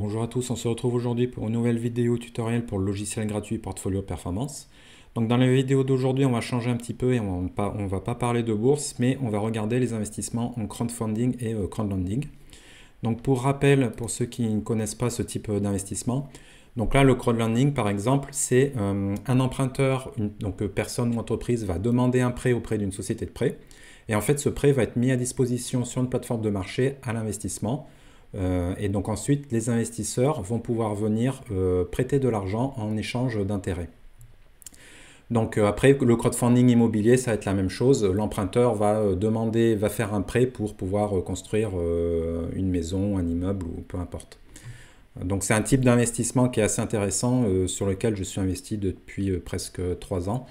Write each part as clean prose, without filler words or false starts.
Bonjour à tous, on se retrouve aujourd'hui pour une nouvelle vidéo tutoriel pour le logiciel gratuit Portfolio Performance. Donc dans la vidéo d'aujourd'hui, on va changer un petit peu et on va pas parler de bourse, mais on va regarder les investissements en crowdfunding et crowdlending. Donc pour rappel, pour ceux qui ne connaissent pas ce type d'investissement, donc là le crowdlending par exemple, c'est un emprunteur, donc personne ou entreprise va demander un prêt auprès d'une société de prêt. Et en fait ce prêt va être mis à disposition sur une plateforme de marché à l'investissement. Et donc ensuite, les investisseurs vont pouvoir venir prêter de l'argent en échange d'intérêts. Donc après, le crowdfunding immobilier, ça va être la même chose. L'emprunteur va faire un prêt pour pouvoir construire une maison, un immeuble ou peu importe. Donc c'est un type d'investissement qui est assez intéressant, sur lequel je suis investi depuis presque 3 ans.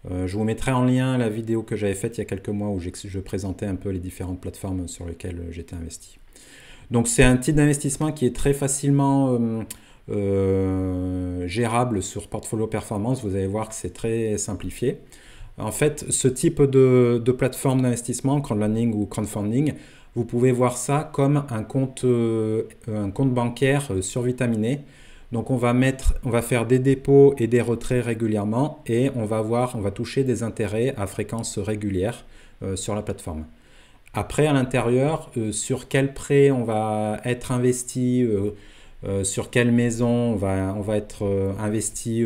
Je vous mettrai en lien la vidéo que j'avais faite il y a quelques mois où je présentais un peu les différentes plateformes sur lesquelles j'étais investi. Donc c'est un type d'investissement qui est très facilement gérable sur Portfolio Performance. Vous allez voir que c'est très simplifié. En fait, ce type de plateforme d'investissement, crowdlending ou crowdfunding, vous pouvez voir ça comme un compte bancaire survitaminé. Donc on va faire des dépôts et des retraits régulièrement et on va toucher des intérêts à fréquence régulière sur la plateforme. Après, à l'intérieur, sur quel prêt on va être investi, sur quelle maison on va être investi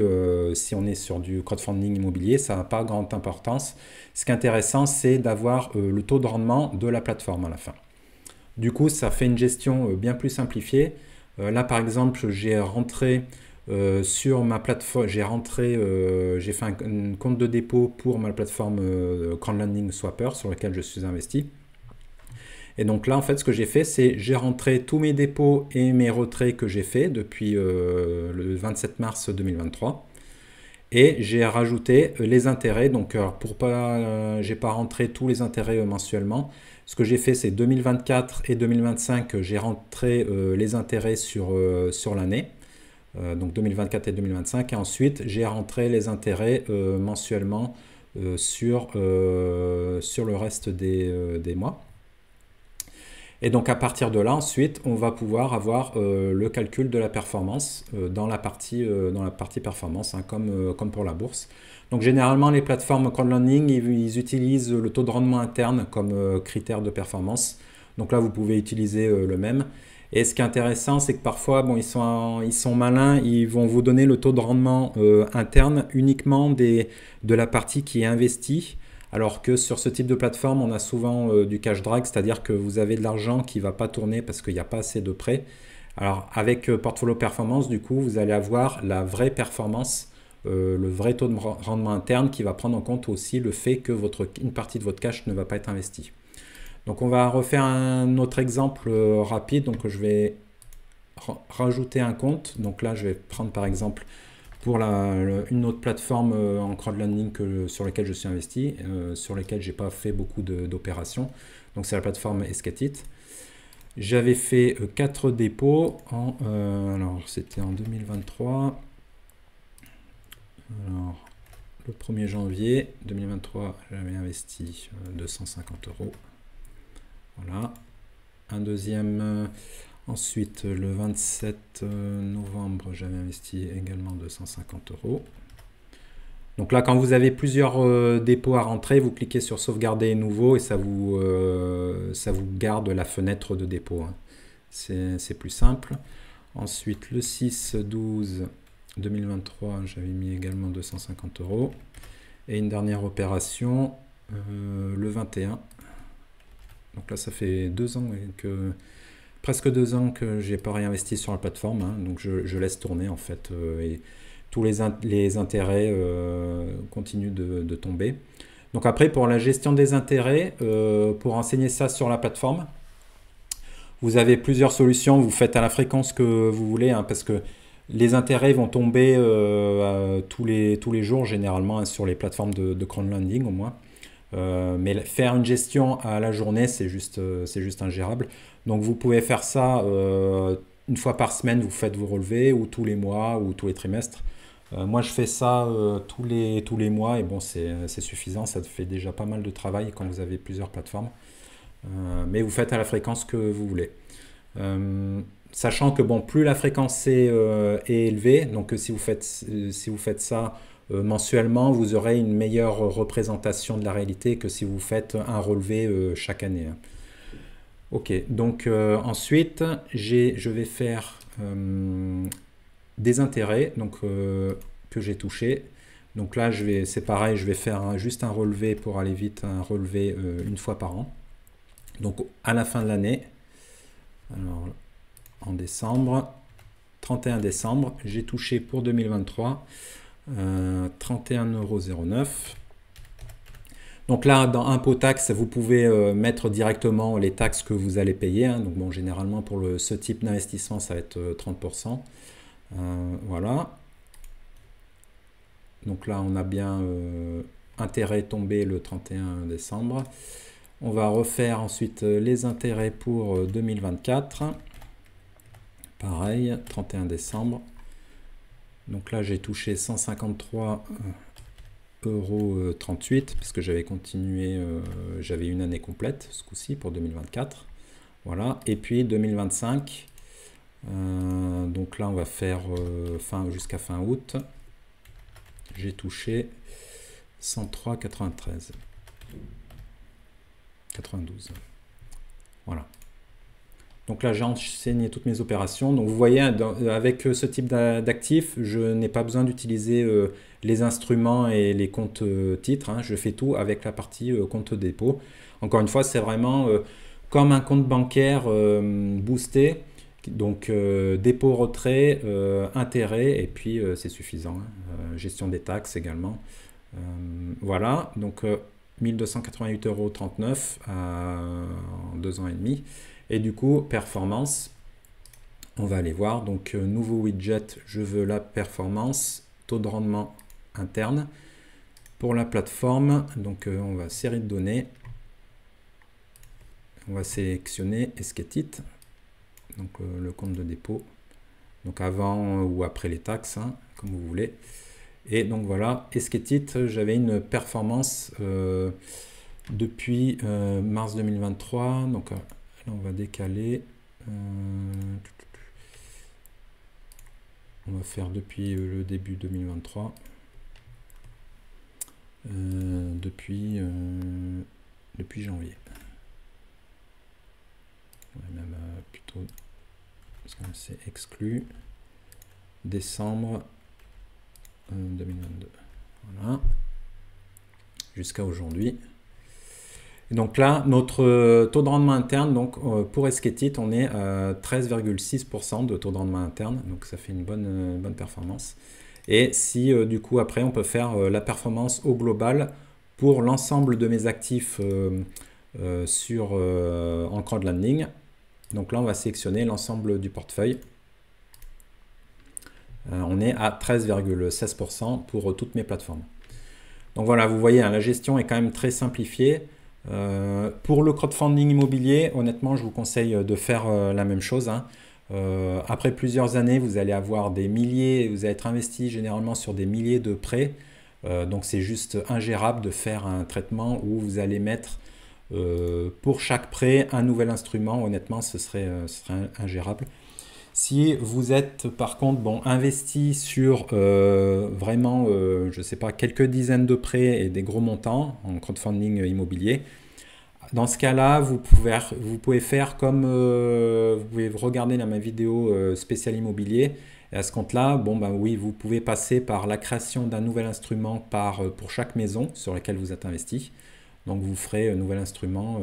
si on est sur du crowdfunding immobilier, ça n'a pas grande importance. Ce qui est intéressant, c'est d'avoir le taux de rendement de la plateforme à la fin. Du coup, ça fait une gestion bien plus simplifiée. Là, par exemple, j'ai rentré sur ma plateforme, j'ai fait un compte de dépôt pour ma plateforme Crowdlending Swapper sur laquelle je suis investi. Et donc là, en fait, ce que j'ai fait, c'est j'ai rentré tous mes dépôts et mes retraits que j'ai fait depuis le 27 mars 2023. Et j'ai rajouté les intérêts. Donc, j'ai pas rentré tous les intérêts mensuellement. Ce que j'ai fait, c'est 2024 et 2025, j'ai rentré les intérêts sur l'année. Donc 2024 et 2025. Et ensuite, j'ai rentré les intérêts mensuellement sur le reste des mois. Et donc à partir de là, ensuite, on va pouvoir avoir le calcul de la performance dans la partie performance, hein, comme pour la bourse. Donc généralement, les plateformes crowdlending, ils utilisent le taux de rendement interne comme critère de performance. Donc là, vous pouvez utiliser le même. Et ce qui est intéressant, c'est que parfois, bon, ils sont malins, ils vont vous donner le taux de rendement interne uniquement de la partie qui est investie. Alors que sur ce type de plateforme, on a souvent du cash drag, c'est-à-dire que vous avez de l'argent qui ne va pas tourner parce qu'il n'y a pas assez de prêts. Alors avec Portfolio Performance, du coup, vous allez avoir la vraie performance, le vrai taux de rendement interne qui va prendre en compte aussi le fait que une partie de votre cash ne va pas être investie. Donc on va refaire un autre exemple rapide. Donc je vais rajouter un compte. Donc là, je vais prendre par exemple pour une autre plateforme en crowdlending sur laquelle je suis investi, sur laquelle j'ai pas fait beaucoup d'opérations. Donc c'est la plateforme Escatit. J'avais fait 4 dépôts, alors c'était en 2023. Alors, le 1er janvier 2023, j'avais investi 250 €. Voilà. Un deuxième... Ensuite, le 27 novembre, j'avais investi également 250 €. Donc là, quand vous avez plusieurs dépôts à rentrer, vous cliquez sur sauvegarder nouveau et ça vous garde la fenêtre de dépôt, hein. C'est plus simple. Ensuite, le 6-12 2023, j'avais mis également 250 €. Et une dernière opération, le 21. Donc là, ça fait 2 ans presque 2 ans que j'ai pas réinvesti sur la plateforme, hein, donc je laisse tourner en fait, et tous les intérêts continuent de tomber. Donc après, pour la gestion des intérêts, pour enseigner ça sur la plateforme, vous avez plusieurs solutions. Vous faites à la fréquence que vous voulez, hein, parce que les intérêts vont tomber tous les jours généralement, hein, sur les plateformes de crowdlending au moins. Mais faire une gestion à la journée, c'est juste ingérable. Donc vous pouvez faire ça une fois par semaine, vous faites vos relevés, ou tous les mois, ou tous les trimestres. Moi je fais ça tous les mois, et bon, c'est suffisant, ça fait déjà pas mal de travail quand vous avez plusieurs plateformes. Mais vous faites à la fréquence que vous voulez. sachant que bon, plus la fréquence est élevée, donc si vous faites ça mensuellement, vous aurez une meilleure représentation de la réalité que si vous faites un relevé chaque année. Ok, donc ensuite, je vais faire des intérêts donc, que j'ai touchés. Donc là, c'est pareil, je vais faire juste un relevé pour aller vite, un relevé une fois par an. Donc à la fin de l'année, alors en décembre, 31 décembre, j'ai touché pour 2023 31,09 €. Donc là, dans impôt taxe, vous pouvez mettre directement les taxes que vous allez payer. Hein. Donc bon, généralement pour ce type d'investissement, ça va être 30%. Voilà. Donc là, on a bien intérêt tombé le 31 décembre. On va refaire ensuite les intérêts pour 2024. Pareil, 31 décembre. Donc là, j'ai touché 153,38 € puisque j'avais continué, j'avais une année complète ce coup-ci pour 2024. Voilà. Et puis 2025. Donc là, on va faire jusqu'à fin août. J'ai touché 103,93. 92. Voilà. Donc là, j'ai enseigné toutes mes opérations. Donc vous voyez, avec ce type d'actifs, je n'ai pas besoin d'utiliser les instruments et les comptes titres. Hein. Je fais tout avec la partie compte dépôt. Encore une fois, c'est vraiment comme un compte bancaire boosté. Donc dépôt, retrait, intérêt, et puis c'est suffisant. Hein. Gestion des taxes également. Voilà, donc 1288,39 € en 2 ans et demi. Et du coup, performance, on va aller voir. Donc nouveau widget, je veux la performance, taux de rendement interne. Pour la plateforme, donc on va série de données. On va sélectionner Esketit. Donc le compte de dépôt, donc avant ou après les taxes, hein, comme vous voulez. Et donc voilà, Esketit, j'avais une performance depuis mars 2023. Donc là, on va décaler. On va faire depuis le début 2023. Depuis janvier. Ouais, même plutôt, parce que c'est exclu, décembre 2022. Voilà. Jusqu'à aujourd'hui. Et donc là, notre taux de rendement interne, donc pour Esketit, on est à 13,6% de taux de rendement interne. Donc ça fait une bonne performance. Et si du coup après on peut faire la performance au global pour l'ensemble de mes actifs en crowdlending. Donc là on va sélectionner l'ensemble du portefeuille. On est à 13,16% pour toutes mes plateformes. Donc voilà, vous voyez, hein, la gestion est quand même très simplifiée. Pour le crowdfunding immobilier, honnêtement, je vous conseille de faire la même chose. Hein. Après plusieurs années, vous allez avoir des milliers, vous allez être investi généralement sur des milliers de prêts. Donc c'est juste ingérable de faire un traitement où vous allez mettre pour chaque prêt un nouvel instrument. Honnêtement, ce serait ingérable. Si vous êtes par contre investi sur vraiment, je ne sais pas, quelques dizaines de prêts et des gros montants en crowdfunding immobilier, dans ce cas-là, vous pouvez faire comme, vous pouvez regarder ma vidéo spéciale immobilier. Et à ce compte-là, oui, vous pouvez passer par la création d'un nouvel instrument pour chaque maison sur laquelle vous êtes investi. Donc vous ferez un nouvel instrument.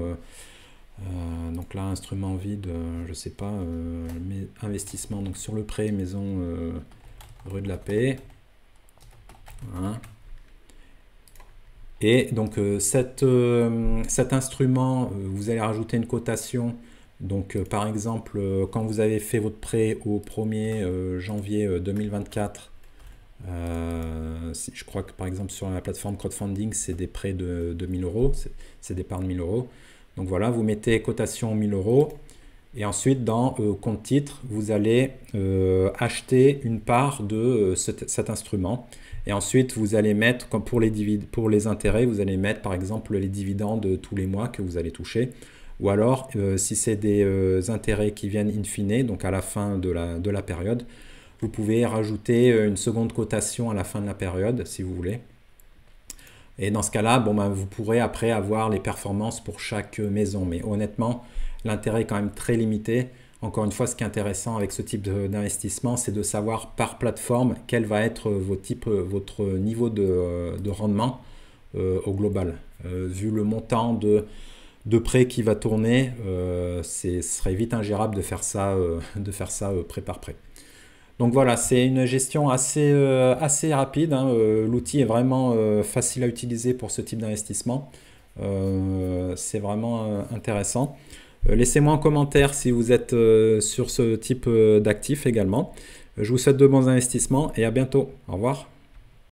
Donc là, instrument vide, je sais pas, investissement donc sur le prêt, maison rue de la Paix. Voilà. Et donc cet instrument, vous allez rajouter une cotation. Donc par exemple, quand vous avez fait votre prêt au 1er janvier 2024, je crois que par exemple sur la plateforme crowdfunding, c'est des prêts de 1000 €, c'est des parts de 1000 €. Donc voilà, vous mettez cotation 1000 € et ensuite dans compte titre, vous allez acheter une part de cet instrument. Et ensuite, vous allez mettre, comme pour les intérêts, vous allez mettre par exemple les dividendes tous les mois que vous allez toucher. ou alors si c'est des intérêts qui viennent in fine, donc à la fin de la période, vous pouvez rajouter une seconde cotation à la fin de la période si vous voulez. Et dans ce cas-là, bon, ben, vous pourrez après avoir les performances pour chaque maison. Mais honnêtement, l'intérêt est quand même très limité. Encore une fois, ce qui est intéressant avec ce type d'investissement, c'est de savoir par plateforme quel va être votre niveau de rendement au global. Vu le montant de prêt qui va tourner, ce serait vite ingérable de faire ça prêt par prêt. Donc voilà, c'est une gestion assez rapide, hein. L'outil est vraiment facile à utiliser pour ce type d'investissement. C'est vraiment intéressant. Laissez-moi en commentaire si vous êtes sur ce type d'actifs également. Je vous souhaite de bons investissements et à bientôt. Au revoir.